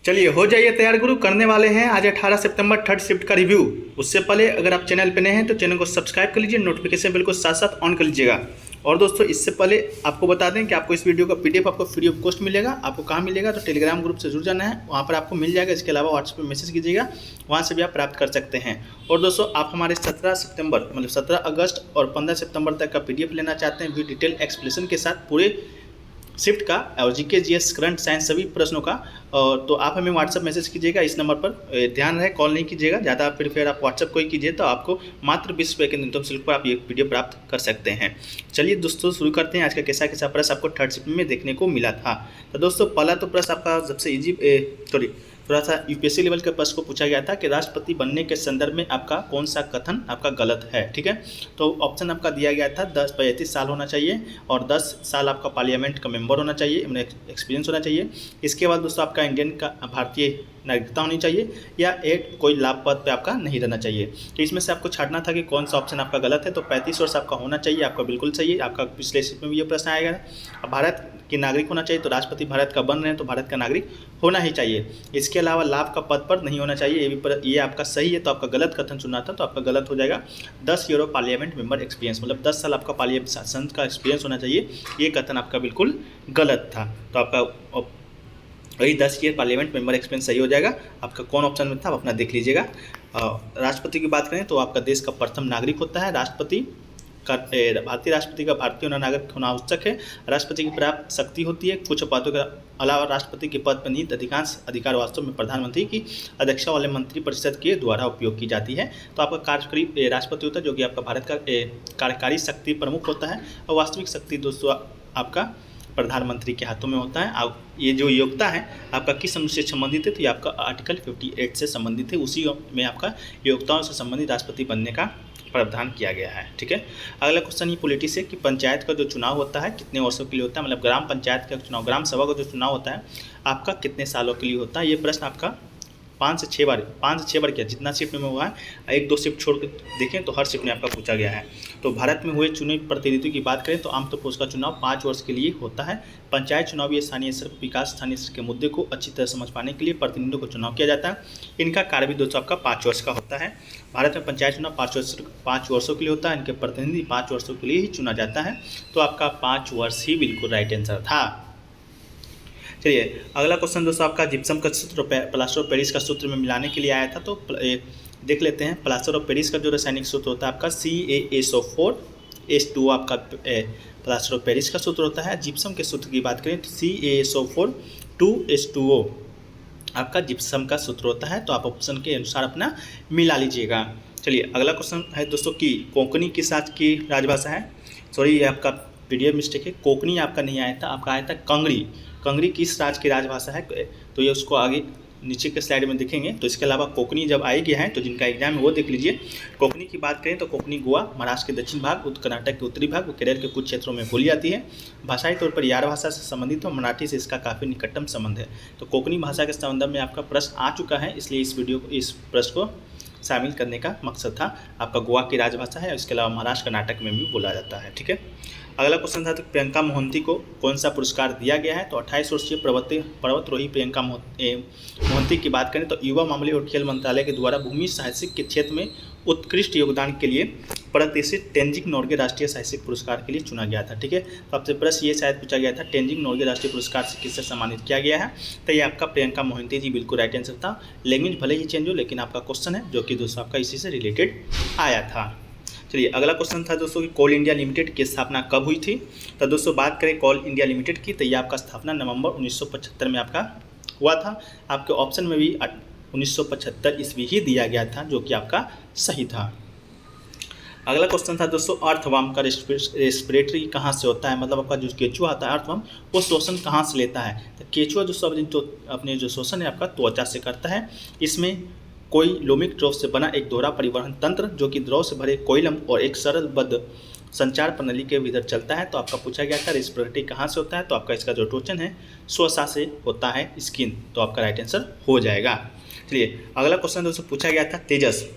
चलिए हो जाइए तैयार गुरु, करने वाले हैं आज 18 सितंबर थर्ड शिफ्ट का रिव्यू। उससे पहले अगर आप चैनल पे नए हैं तो चैनल को सब्सक्राइब कर लीजिए, नोटिफिकेशन बिल को साथ साथ ऑन कर लीजिएगा। और दोस्तों इससे पहले आपको बता दें कि आपको इस वीडियो का पीडीएफ आपको फ्री ऑफ कॉस्ट मिलेगा। आपको कहाँ मिलेगा? तो टेलीग्राम ग्रुप से जुड़ जाना है, वहाँ पर आपको मिल जाएगा। इसके अलावा व्हाट्सएप पर मैसेज कीजिएगा, वहाँ से भी आप प्राप्त कर सकते हैं। और दोस्तों आप हमारे 17 सितंबर मतलब 17 अगस्त और 15 सितंबर तक का पीडीएफ लेना चाहते हैं, भी डिटेल एक्सप्लेनेशन के साथ पूरे शिफ्ट का और जीके जीएस करंट साइंस सभी प्रश्नों का, तो आप हमें व्हाट्सएप मैसेज कीजिएगा इस नंबर पर। ध्यान रहे कॉल नहीं कीजिएगा ज़्यादा, फिर आप व्हाट्सएप को ही कीजिए, तो आपको मात्र 20 रुपये के न्यूनतम शुल्क पर आप ये वीडियो प्राप्त कर सकते हैं। चलिए दोस्तों शुरू करते हैं। आज का कैसा कैसा प्रश्न आपको थर्ड शिफ्ट में देखने को मिला था। तो दोस्तों पहला तो प्रश्न आपका सबसे ईजी थोड़ा सा यूपीएससी लेवल के प्रश्न को पूछा गया था कि राष्ट्रपति बनने के संदर्भ में आपका कौन सा कथन आपका गलत है। ठीक है, तो ऑप्शन आपका दिया गया था 35 साल होना चाहिए और 10 साल आपका पार्लियामेंट का मेंबर होना चाहिए, एक्सपीरियंस होना चाहिए। इसके बाद दोस्तों आपका इंडियन का भारतीय नागरिकता होनी चाहिए या कोई लाभ पद पे आपका नहीं रहना चाहिए। तो इसमें से आपको छांटना था कि कौन सा ऑप्शन आपका गलत है। तो 35 वर्ष आपका होना चाहिए, आपका बिल्कुल सही है। आपका पिछले शिफ्ट में भी ये प्रश्न आएगा। भारत के नागरिक होना चाहिए, तो राष्ट्रपति भारत का बन रहे हैं तो भारत का नागरिक होना ही चाहिए। इसके अलावा लाभ का पद पर नहीं होना चाहिए, ये आपका सही है। तो आपका गलत कथन चुना था, तो आपका गलत हो जाएगा। 10 ईयर पार्लियामेंट मेंबर एक्सपीरियंस मतलब 10 साल आपका पार्लियामेंट शासन का एक्सपीरियंस होना चाहिए, ये कथन आपका बिल्कुल गलत था। तो आपका वही 10 ईयर पार्लियामेंट मेंबर एक्सपीरियंस सही हो जाएगा। आपका कौन ऑप्शन में था आप अपना देख लीजिएगा। राष्ट्रपति की बात करें तो आपका देश का प्रथम नागरिक होता है राष्ट्रपति का। भारतीय राष्ट्रपति का भारतीय नागरिक होना आवश्यक है। राष्ट्रपति की पर्याप्त शक्ति होती है। कुछ पदों के अलावा राष्ट्रपति के पद पर निहित अधिकांश अधिकार वास्तव में प्रधानमंत्री की अध्यक्षता वाले मंत्रिपरिषद के द्वारा उपयोग की जाती है। तो आपका कार्यकारी राष्ट्रपति होता है, जो कि आपका भारत का कार्यकारी शक्ति प्रमुख होता है। और वास्तविक शक्ति दोस्तों आपका प्रधानमंत्री के हाथों में होता है। अब ये जो योग्यता है आपका किस अनुच्छेद से संबंधित है? तो ये आपका आर्टिकल 58 से संबंधित है। उसी में आपका योग्यताओं से संबंधित राष्ट्रपति बनने का प्रावधान किया गया है। ठीक है, अगला क्वेश्चन ये पॉलिटी से कि पंचायत का जो चुनाव होता है कितने वर्षों के लिए होता है, मतलब ग्राम पंचायत का चुनाव, ग्राम सभा का जो चुनाव होता है आपका कितने सालों के लिए होता है। ये प्रश्न आपका 5 से 6 बार किया, जितना शिफ्ट में हुआ है। 1-2 शिफ्ट छोड़ के देखें तो हर शिफ्ट में आपका पूछा गया है। तो भारत में हुए चुने प्रतिनिधियों की बात करें तो आमतौर पर उसका चुनाव 5 वर्ष के लिए होता है। पंचायत चुनाव ये स्थानीय स्तर विकास, स्थानीय स्तर के मुद्दे को अच्छी तरह समझ पाने के लिए प्रतिनिधियों को चुनाव किया जाता है। इनका कार्य भी दोस्तों आपका 5 वर्ष का होता है। भारत में पंचायत चुनाव 5 वर्षों के लिए होता है। इनके प्रतिनिधि 5 वर्षों के लिए ही चुना जाता है। तो आपका 5 वर्ष ही बिल्कुल राइट आंसर था। चलिए अगला क्वेश्चन दोस्तों आपका जिप्सम का सूत्र प्लास्टर ऑफ पेरिस का सूत्र में मिलाने के लिए आया था। तो देख लेते हैं। प्लास्टर ऑफ पेरिस का जो रासायनिक सूत्र होता है आपका CaSO4H2O आपका प्लास्टर ऑफ पेरिस का सूत्र होता है। जिप्सम के सूत्र की बात करें तो CaSO4 2H2O आपका जिप्सम का सूत्र होता है। तो आप ऑप्शन के अनुसार अपना मिला लीजिएगा। चलिए अगला क्वेश्चन है दोस्तों कि कोंकणी किस राज्य की राजभाषा है। सॉरी ये आपका पीडीएफ मिस्टेक है, कोंकणी आपका नहीं आया था, आपका आया था कंगड़ी। कंगड़ी किस राज्य की राजभाषा है, तो ये उसको आगे नीचे के स्लाइड में दिखेंगे। तो इसके अलावा कोंकणी जब आएगी है तो जिनका एग्जाम है वो देख लीजिए। कोंकणी की बात करें तो कोंकणी गोवा, महाराष्ट्र के दक्षिण भाग, उत्तर कर्नाटक के उत्तरी भाग, केरल के कुछ क्षेत्रों में बोली जाती है। भाषाई तौर पर यार भाषा से संबंधित और मराठी से इसका काफ़ी निकटतम संबंध है। तो कोंकणी भाषा के संबंध में आपका प्रश्न आ चुका है, इसलिए इस प्रश्न को शामिल करने का मकसद था। आपका गोवा की राजभाषा है, इसके अलावा महाराष्ट्र कर्नाटक में भी बोला जाता है। ठीक है, अगला क्वेश्चन था तो प्रियंका मोहंती को कौन सा पुरस्कार दिया गया है। तो 28 वर्षीय पर्वतरोही प्रियंका मोहंती की बात करें तो युवा मामले और खेल मंत्रालय के द्वारा भूमि साहसिक के क्षेत्र में उत्कृष्ट योगदान के लिए प्रतिष्ठित तेंजिंग नोर्गे राष्ट्रीय साहसिक पुरस्कार के लिए चुना गया था। ठीक है, तो आपसे प्रश्न ये शायद पूछा गया था तेंजिंग नोर्गे राष्ट्रीय पुरस्कार से किससे सम्मानित किया गया है। तो ये आपका प्रियंका मोहंती जी बिल्कुल राइट आंसर था। लैंग्वेज भले ही चेंज हो लेकिन आपका क्वेश्चन है जो कि दोस्तों आपका इसी से रिलेटेड आया था। चलिए अगला क्वेश्चन था दोस्तों कि कोल इंडिया लिमिटेड की स्थापना कब हुई थी। तो दोस्तों बात करें कोल इंडिया लिमिटेड की तो ये आपका स्थापना नवंबर 1975 में आपका हुआ था। आपके ऑप्शन में भी 1975 ईस्वी ही दिया गया था, जो कि आपका सही था। अगला क्वेश्चन था दोस्तों अर्थवर्म का रेस्पिरेटरी कहाँ से होता है, मतलब आपका जो केचुआ आता है अर्थवर्म वो शोषण कहाँ से लेता है। तो केचुआ दोस्तों अपने जो शोषण है आपका त्वचा से करता है। इसमें कोई लोमिक द्रव से बना एक दोहरा परिवहन तंत्र जो कि द्रव से भरे कोइलम और एक सरलबद्ध संचार प्रणाली के भीतर चलता है। तो आपका पूछा गया था रेस्पिरेटरी कहाँ से होता है। तो आपका इसका जो टोचन है श्वसन से होता है, स्किन। तो आपका राइट आंसर हो जाएगा। चलिए अगला क्वेश्चन दोस्तों पूछा गया था तेजस,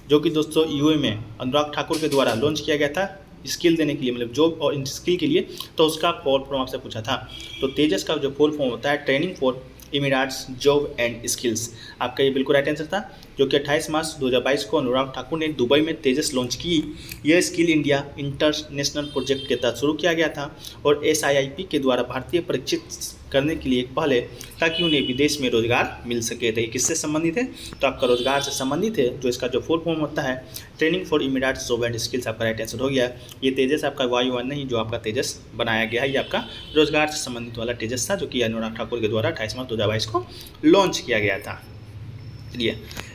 जो कि दोस्तों यूए में अनुराग ठाकुर के द्वारा लॉन्च किया गया था स्किल देने के लिए, मतलब जॉब और स्किल के लिए। तो उसका फुल फॉर्म आपसे पूछा था। तो तेजस का जो फुल फॉर्म होता है training for Emirates job and skills. आपका ये बिल्कुल राइट आंसर था, जो कि 28 मार्च 2022 को अनुराग ठाकुर ने दुबई में तेजस लॉन्च की। यह स्किल इंडिया इंटरनेशनल प्रोजेक्ट के तहत शुरू किया गया था और SIIP के द्वारा भारतीय परीक्षित करने के लिए पहले, ताकि उन्हें विदेश में रोजगार मिल सके। तो ये किससे संबंधित है? तो आपका रोजगार से संबंधित है, जो इसका जो फुल फॉर्म होता है training for immediate job and skills. आपका राइट आंसर हो गया। ये तेजस आपका वायुयान नहीं, जो आपका तेजस बनाया गया है, ये आपका रोजगार से संबंधित वाला तेजस था, जो कि अनुराग ठाकुर के द्वारा 28 मार्च 2022 को लॉन्च किया गया था। चलिए,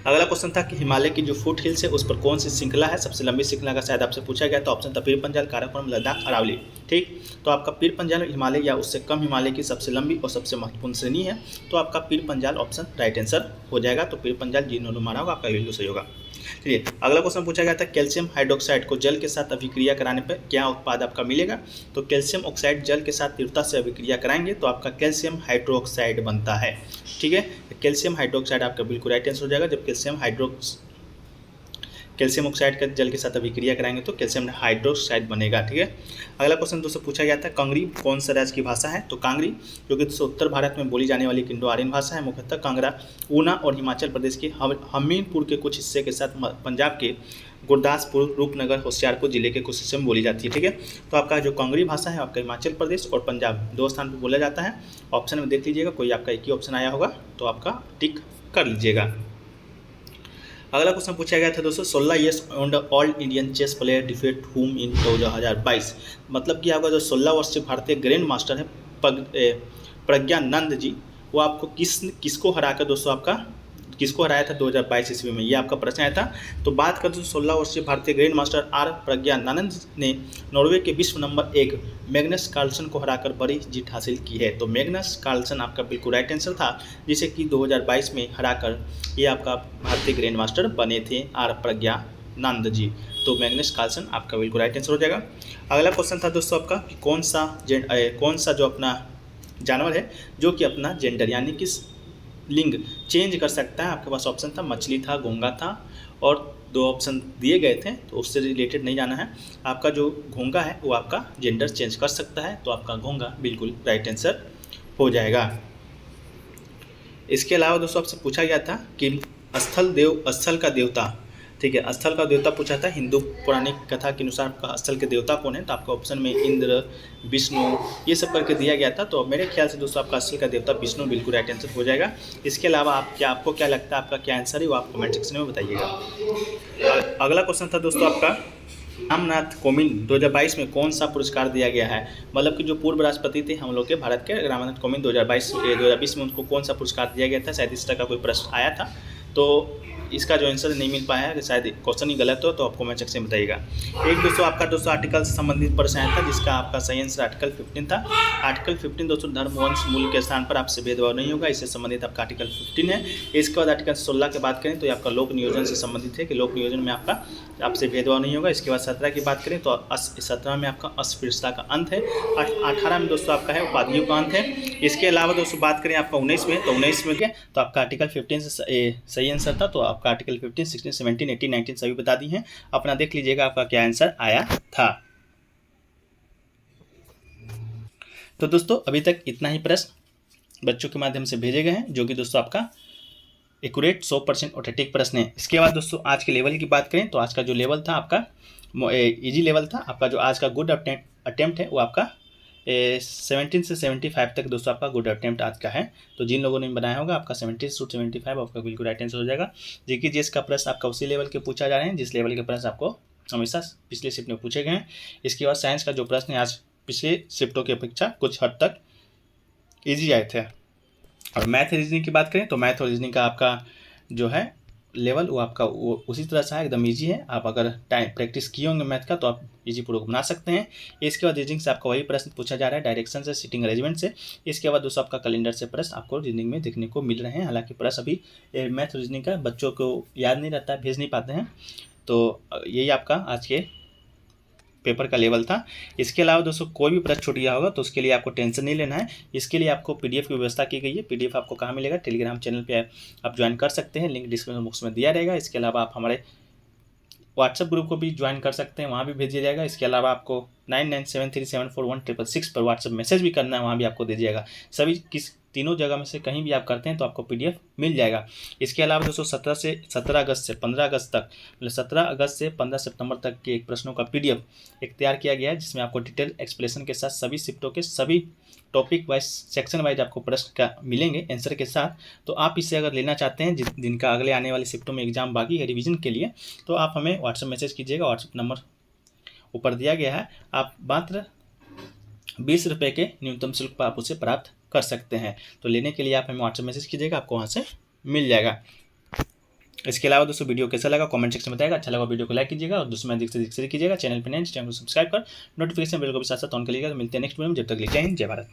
अगला क्वेश्चन था कि हिमालय की जो फुट हिल्स है उस पर कौन सी श्रृंखला है? सबसे लंबी श्रृंखला का शायद आपसे पूछा गया, तो ऑप्शन था पीर पंजाल, काराकोरम, लद्दाख, अरावली। ठीक, तो आपका पीर पंजाल हिमालय या उससे कम हिमालय की सबसे लंबी और सबसे महत्वपूर्ण श्रेणी है, तो आपका Pir Panjal option right answer हो जाएगा। तो पीर पंजाल जिन्होंने मारा होगा आपका बिल्कुल सही होगा। चलिए, अगला क्वेश्चन पूछा गया था कैल्शियम हाइड्रोक्साइड को जल के साथ अभिक्रिया कराने पर क्या उत्पाद आपका मिलेगा? तो कैल्शियम ऑक्साइड जल के साथ तीव्रता से अभिक्रिया कराएंगे तो आपका कैल्शियम हाइड्रोक्साइड बनता है। ठीक है, कैल्शियम हाइड्रोक्साइड आपका बिल्कुल राइट आंसर हो जाएगा। जब कैल्शियम ऑक्साइड का जल के साथ अभिक्रिया कराएंगे तो कैल्शियम हाइड्रोक्साइड बनेगा। ठीक है, अगला क्वेश्चन दोस्तों पूछा गया था कांगड़ी कौन सा राज्य की भाषा है? तो कांगड़ी जो कि दोस्तों उत्तर भारत में बोली जाने वाली एक इंडो आर्यन भाषा है। मुख्यतः कांगड़ा, ऊना और हिमाचल प्रदेश के हमीरपुर के कुछ हिस्से के साथ पंजाब के गुरदासपुर, रूपनगर, होशियारपुर जिले के कुछ हिस्से में बोली जाती है। ठीक है, तो आपका जो कांगड़ी भाषा है आपका हिमाचल प्रदेश और पंजाब दो स्थान पर बोला जाता है। ऑप्शन में देख लीजिएगा, कोई आपका एक ही ऑप्शन आया होगा तो आपका टिक कर लीजिएगा। अगला क्वेश्चन पूछा गया था दोस्तों 16 years old all Indian chess player defeat whom in 2022। मतलब कि आपका जो 16 वर्षीय भारतीय ग्रैंड मास्टर है प्रज्ञानंद जी, वो आपको किसको हराकर दोस्तों आपका किसको हराया था 2022 ईस्वी में, ये आपका प्रश्न आया था। तो बात करते हैं 16 वर्षीय भारतीय ग्रैंड मास्टर आर प्रज्ञानंद ने नॉर्वे के विश्व नंबर 1 मैग्नस कार्लसन को हराकर बड़ी जीत हासिल की है। तो मैग्नस कार्लसन आपका बिल्कुल राइट आंसर था, जिसे कि 2022 में हराकर ये आपका भारतीय ग्रैंड मास्टर बने थे आर प्रज्ञानंद जी। तो मैग्नस कार्लसन आपका बिल्कुल राइट आंसर हो जाएगा। अगला क्वेश्चन था दोस्तों आपका कि कौन सा जो अपना जानवर है जो कि अपना जेंडर यानी कि लिंग चेंज कर सकता है? आपके पास ऑप्शन था मछली था, घोंगा था और दो ऑप्शन दिए गए थे, तो उससे रिलेटेड नहीं जाना है। आपका जो घोंगा है वो आपका जेंडर चेंज कर सकता है, तो आपका घोंगा बिल्कुल राइट आंसर हो जाएगा। इसके अलावा दोस्तों आपसे पूछा गया था कि स्थल का देवता, ठीक है, स्थल का देवता पूछा था। हिंदू पौराणिक कथा के अनुसार आपका स्थल के देवता कौन है? तो आपका ऑप्शन में इंद्र, विष्णु ये सब करके दिया गया था। तो मेरे ख्याल से दोस्तों आपका स्थल का देवता विष्णु बिल्कुल राइट आंसर हो जाएगा। इसके अलावा आपको क्या लगता है आपका क्या आंसर है वो आप कमेंट सेक्शन में बताइएगा। अगला क्वेश्चन था दोस्तों आपका रामनाथ कोविंद 2022 में कौन सा पुरस्कार दिया गया है? मतलब कि जो पूर्व राष्ट्रपति थे हम लोग के भारत के रामनाथ कोविंद 2020 में उनको कौन सा पुरस्कार दिया गया था? शायद इस तरह का कोई प्रश्न आया था, तो इसका जो आंसर नहीं मिल पाया है, शायद क्वेश्चन ही गलत हो तो आपको कमेंट सेक्शन में बताइएगा। एक दोस्तों आपका आर्टिकल से संबंधित प्रश्न आया था, जिसका आपका सही आंसर आर्टिकल 15 था। आर्टिकल 15 दोस्तों धर्म वंश मूल के स्थान पर आपसे भेदभाव नहीं होगा, इससे संबंधित आपका आर्टिकल 15 है। इसके बाद आर्टिकल 16 की बात करें तो ये आपका लोक नियोजन से संबंधित है कि लोक नियोजन में आपका आपसे भेदभाव नहीं होगा। इसके बाद 17 की बात करें तो 17 में आपका अस्पृश्यता का अंत है। 18 में दोस्तों आपका है उपाधियों का अंत है। इसके अलावा दोस्तों बात करें आपका 19 में, तो 19 में क्या तो आपका आर्टिकल 15 से सही आंसर था। तो आपका आर्टिकल 15, 16, 17, 18, 19 सभी बता दी हैं। अपना देख लीजिएगा आपका क्या आंसर आया था। तो दोस्तों अभी तक इतना ही प्रश्न बच्चों के माध्यम से भेजे गए हैं, जो कि दोस्तों आपका एक्यूरेट 100% ऑथेंटिक प्रश्न है। इसके बाद दोस्तों आज के लेवल की बात करें तो आज का जो लेवल था आपका इजी लेवल था। आपका जो आज का गुड अटेम्प्ट है वो आपका 17 से 75 तक दोस्तों आपका गुड अटेम्प्ट आज का है। तो जिन लोगों ने बनाया होगा आपका 70 से 75 आपका बिल्कुल राइट आंसर हो जाएगा। जीके जीएस का प्रश्न आपका उसी लेवल के पूछा जा रहे हैं जिस लेवल के प्रश्न आपको हमेशा पिछले शिफ्ट में पूछे गए हैं। इसके बाद साइंस का जो प्रश्न है आज पिछले शिफ्टों की अपेक्षा कुछ हद तक ईजी आए थे। और मैथ रीजनिंग की बात करें तो मैथ और रीजनिंग का आपका जो है लेवल वो आपका वो उसी तरह से है, एकदम इजी है। आप अगर टाइम प्रैक्टिस किए होंगे मैथ का तो आप इजी पूर्वक बना सकते हैं। इसके बाद रीजनिंग से आपका वही प्रश्न पूछा जा रहा है डायरेक्शन से, सीटिंग अरेंजमेंट से। इसके बाद दोस्तों आपका कैलेंडर से प्रश्न आपको रीजनिंग में देखने को मिल रहे हैं। हालांकि प्रश्न अभी मैथ रीजनिंग का बच्चों को याद नहीं रहता है, भेज नहीं पाते हैं। तो यही आपका आज के पेपर का लेवल था। इसके अलावा दोस्तों कोई भी प्रश्न छूट गया होगा तो उसके लिए आपको टेंशन नहीं लेना है। इसके लिए आपको पीडीएफ की व्यवस्था की गई है। पीडीएफ आपको कहाँ मिलेगा? टेलीग्राम चैनल पे आप ज्वाइन कर सकते हैं, लिंक डिस्क्रिप्शन बॉक्स में दिया रहेगा। इसके अलावा आप हमारे व्हाट्सएप ग्रुप को भी ज्वाइन कर सकते हैं, वहाँ भी भेज दिया जाएगा। इसके अलावा आपको 9973741666 पर व्हाट्सएप मैसेज भी करना है, वहाँ भी आपको दे दिया जाएगा। सभी तीनों जगह में से कहीं भी आप करते हैं तो आपको PDF मिल जाएगा। इसके अलावा दोस्तों 17 अगस्त से 15 अगस्त तक, मतलब 17 अगस्त से 15 सितंबर तक के एक प्रश्नों का PDF एक तैयार किया गया है, जिसमें आपको डिटेल एक्सप्लेनेशन के साथ सभी शिफ्टों के सभी टॉपिक वाइज सेक्शन वाइज आपको प्रश्न का मिलेंगे आंसर के साथ। तो आप इसे अगर लेना चाहते हैं जिनका अगले आने वाली शिफ्टों में एग्जाम बाकी है रिवीजन के लिए, तो आप हमें व्हाट्सएप मैसेज कीजिएगा। व्हाट्सएप नंबर ऊपर दिया गया है। आप मात्र 20 रुपये के न्यूनतम शुल्क पर आप उसे प्राप्त कर सकते हैं। तो लेने के लिए आप हमें व्हाट्सएप मैसेज कीजिएगा, आपको वहाँ से मिल जाएगा। इसके अलावा दोस्तों वीडियो कैसा लगा कमेंट सेक्शन में बताएगा। अच्छा लगा वीडियो को लाइक कीजिएगा और दूसरे में कीजिएगा। चैनल पर नए चैनल को सब्सक्राइब कर नोटिफिकेशन बेल को भी साथ साथ ऑन करिएगा। मिलते हैं नेक्स्ट वीडियो में, जब तक के लिए जय हिंद जय भारत।